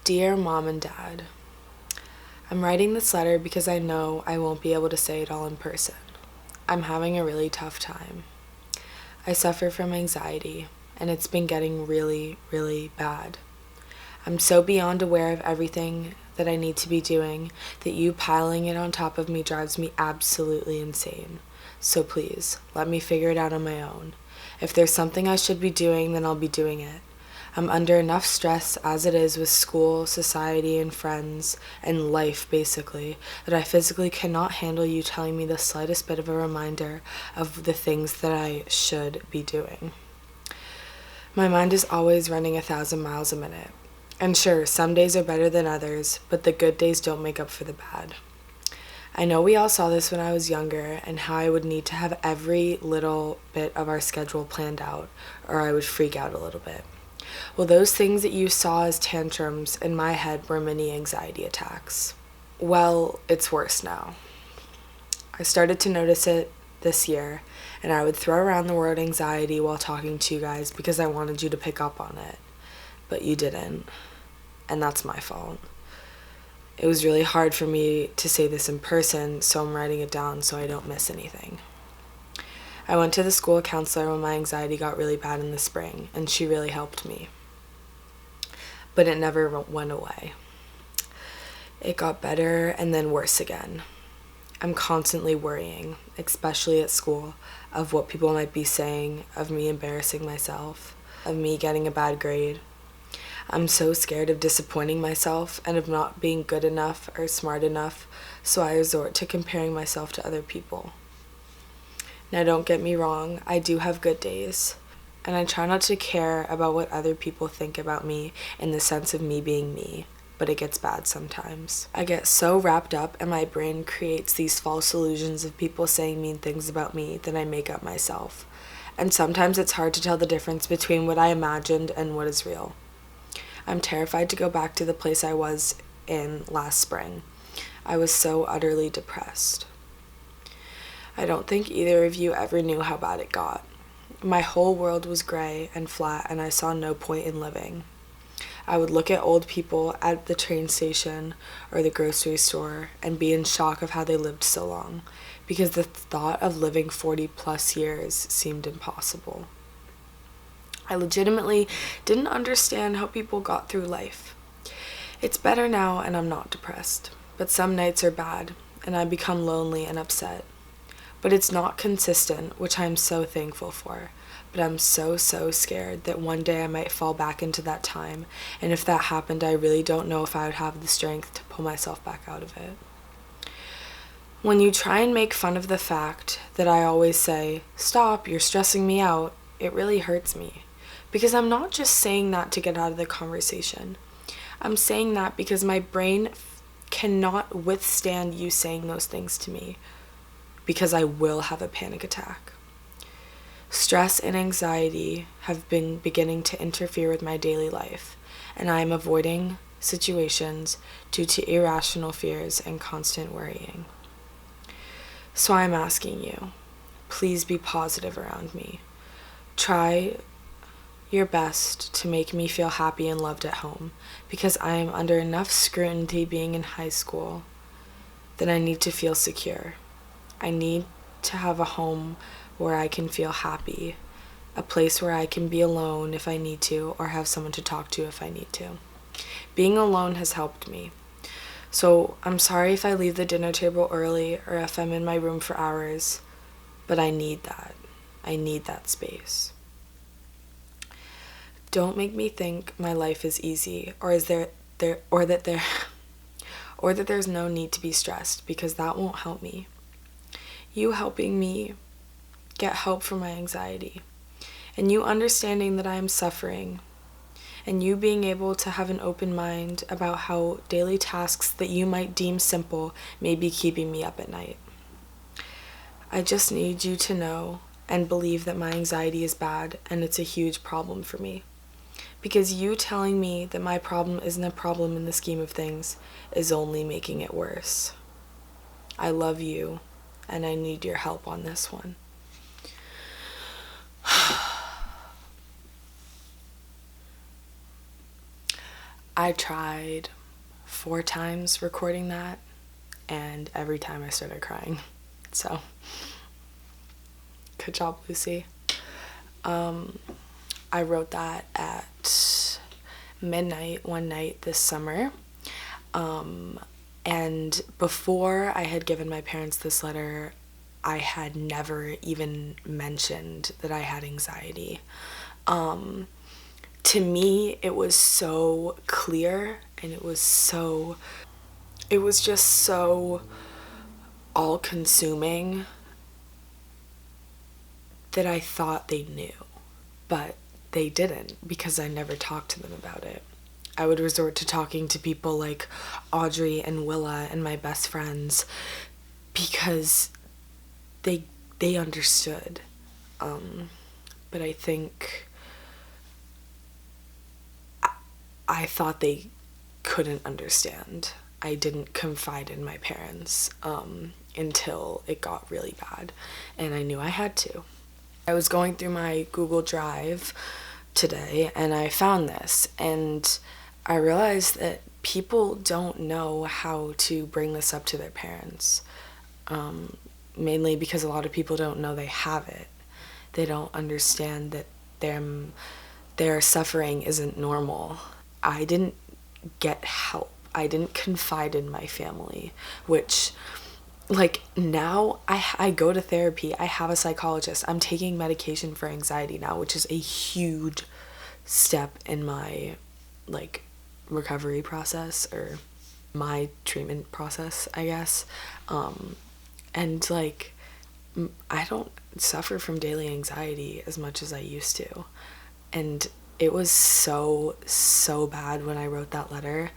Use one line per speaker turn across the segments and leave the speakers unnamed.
Dear Mom and Dad, I'm writing this letter because I know I won't be able to say it all in person. I'm having a really tough time. I suffer from anxiety, and it's been getting really, really bad. I'm so beyond aware of everything that I need to be doing that you piling it on top of me drives me absolutely insane. So please, let me figure it out on my own. If there's something I should be doing, then I'll be doing it. I'm under enough stress as it is with school, society, and friends, and life, basically, that I physically cannot handle you telling me the slightest bit of a reminder of the things that I should be doing. My mind is always running 1,000 miles a minute. And sure, some days are better than others, but the good days don't make up for the bad. I know we all saw this when I was younger and how I would need to have every little bit of our schedule planned out, or I would freak out a little bit. Well, those things that you saw as tantrums in my head were mini anxiety attacks. Well, it's worse now. I started to notice it this year, and I would throw around the word anxiety while talking to you guys because I wanted you to pick up on it. But you didn't, and that's my fault. It was really hard for me to say this in person, so I'm writing it down so I don't miss anything. I went to the school counselor when my anxiety got really bad in the spring, and she really helped me. But it never went away. It got better and then worse again. I'm constantly worrying, especially at school, of what people might be saying, of me embarrassing myself, of me getting a bad grade. I'm so scared of disappointing myself and of not being good enough or smart enough, so I resort to comparing myself to other people. Now, don't get me wrong, I do have good days, and I try not to care about what other people think about me in the sense of me being me, but it gets bad sometimes. I get so wrapped up and my brain creates these false illusions of people saying mean things about me that I make up myself, and sometimes it's hard to tell the difference between what I imagined and what is real. I'm terrified to go back to the place I was in last spring. I was so utterly depressed. I don't think either of you ever knew how bad it got. My whole world was gray and flat, and I saw no point in living. I would look at old people at the train station or the grocery store and be in shock of how they lived so long, because the thought of living 40 plus years seemed impossible. I legitimately didn't understand how people got through life. It's better now and I'm not depressed, but some nights are bad and I become lonely and upset. But it's not consistent, which I'm so thankful for. But I'm so scared that one day I might fall back into that time, and if that happened, I really don't know if I would have the strength to pull myself back out of it. When you try and make fun of the fact that I always say, "Stop, you're stressing me out," it really hurts me. Because I'm not just saying that to get out of the conversation. I'm saying that because my brain cannot withstand you saying those things to me, because I will have a panic attack. Stress and anxiety have been beginning to interfere with my daily life, and I am avoiding situations due to irrational fears and constant worrying. So I'm asking you, please be positive around me. Try your best to make me feel happy and loved at home, because I am under enough scrutiny being in high school that I need to feel secure. I need to have a home where I can feel happy, a place where I can be alone if I need to, or have someone to talk to if I need to. Being alone has helped me. So I'm sorry if I leave the dinner table early or if I'm in my room for hours, but I need that. I need that space. Don't make me think my life is easy or that there's no need to be stressed, because that won't help me. You helping me get help for my anxiety, and you understanding that I am suffering, and you being able to have an open mind about how daily tasks that you might deem simple may be keeping me up at night. I just need you to know and believe that my anxiety is bad and it's a huge problem for me. Because you telling me that my problem isn't a problem in the scheme of things is only making it worse. I love you, and I need your help on this one. I tried 4 times recording that, and every time I started crying. So, good job, Lucy. I wrote that at midnight one night this summer. And before I had given my parents this letter, I had never even mentioned that I had anxiety. To me, it was so clear, and it was just so all-consuming that I thought they knew, but they didn't, because I never talked to them about it. I would resort to talking to people like Audrey and Willa and my best friends because they understood. But I think I thought they couldn't understand. I didn't confide in my parents until it got really bad, and I knew I had to. I was going through my Google Drive today, and I found this, and I realized that people don't know how to bring this up to their parents, mainly because a lot of people don't know they have it. They don't understand that their suffering isn't normal. I didn't get help. I didn't confide in my family, which, like, now I go to therapy. I have a psychologist. I'm taking medication for anxiety now, which is a huge step in my, like, recovery process, or my treatment process, I guess. And, like, I don't suffer from daily anxiety as much as I used to. And it was so bad when I wrote that letter.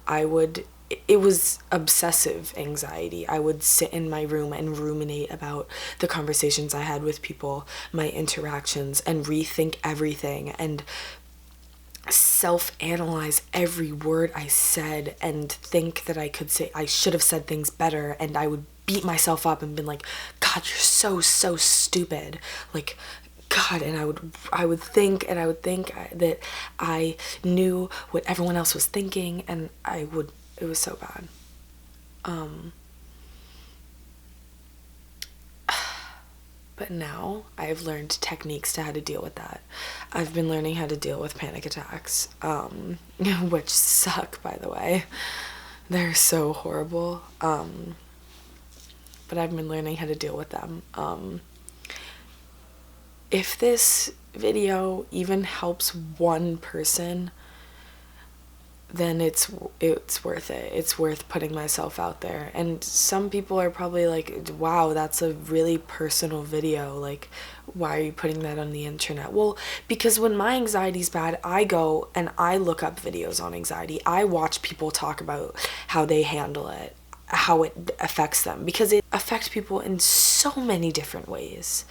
It was obsessive anxiety. I would sit in my room and ruminate about the conversations I had with people, my interactions, and rethink everything, and self-analyze every word I said, and think that I should have said things better, and I would beat myself up and been like, God, you're so stupid. Like, God, and I would think that I knew what everyone else was thinking, and it was so bad. But now I've learned techniques to how to deal with that. I've been learning how to deal with panic attacks, which suck, by the way. They're so horrible. But I've been learning how to deal with them. If this video even helps one person, then it's worth it. It's worth putting myself out there. And some people are probably like, wow, that's a really personal video. Like, why are you putting that on the internet? Well, because when my anxiety's bad, I go and I look up videos on anxiety. I watch people talk about how they handle it, how it affects them, because it affects people in so many different ways.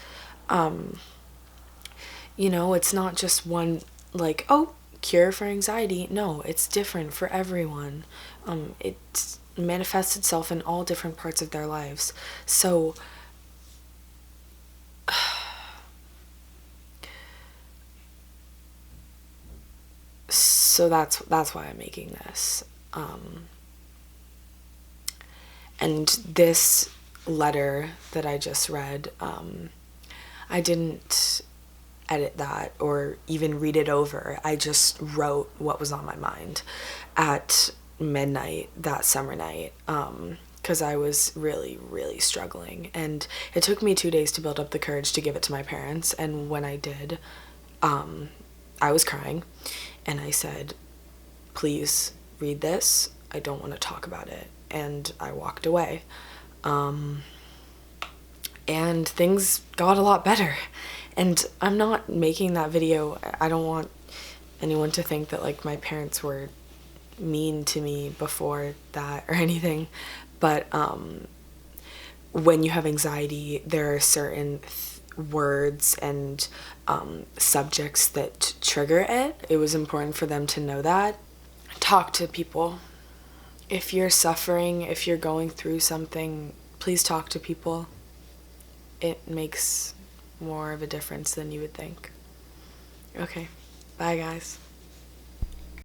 It's not just one, like, oh, cure for anxiety. No, it's different for everyone. It manifests itself in all different parts of their lives. So that's why I'm making this. And this letter that I just read, I didn't edit that or even read it over. I just wrote what was on my mind at midnight that summer night, because I was really struggling, and it took me 2 days to build up the courage to give it to my parents. And when I did, I was crying, and I said, please read this, I don't want to talk about it, and I walked away. And things got a lot better. And I'm not making that video, I don't want anyone to think that, like, my parents were mean to me before that or anything, but when you have anxiety, there are certain words and subjects that trigger it. It was important for them to know that. Talk to people. If you're suffering, if you're going through something, please talk to people. It makes more of a difference than you would think. Okay, bye guys.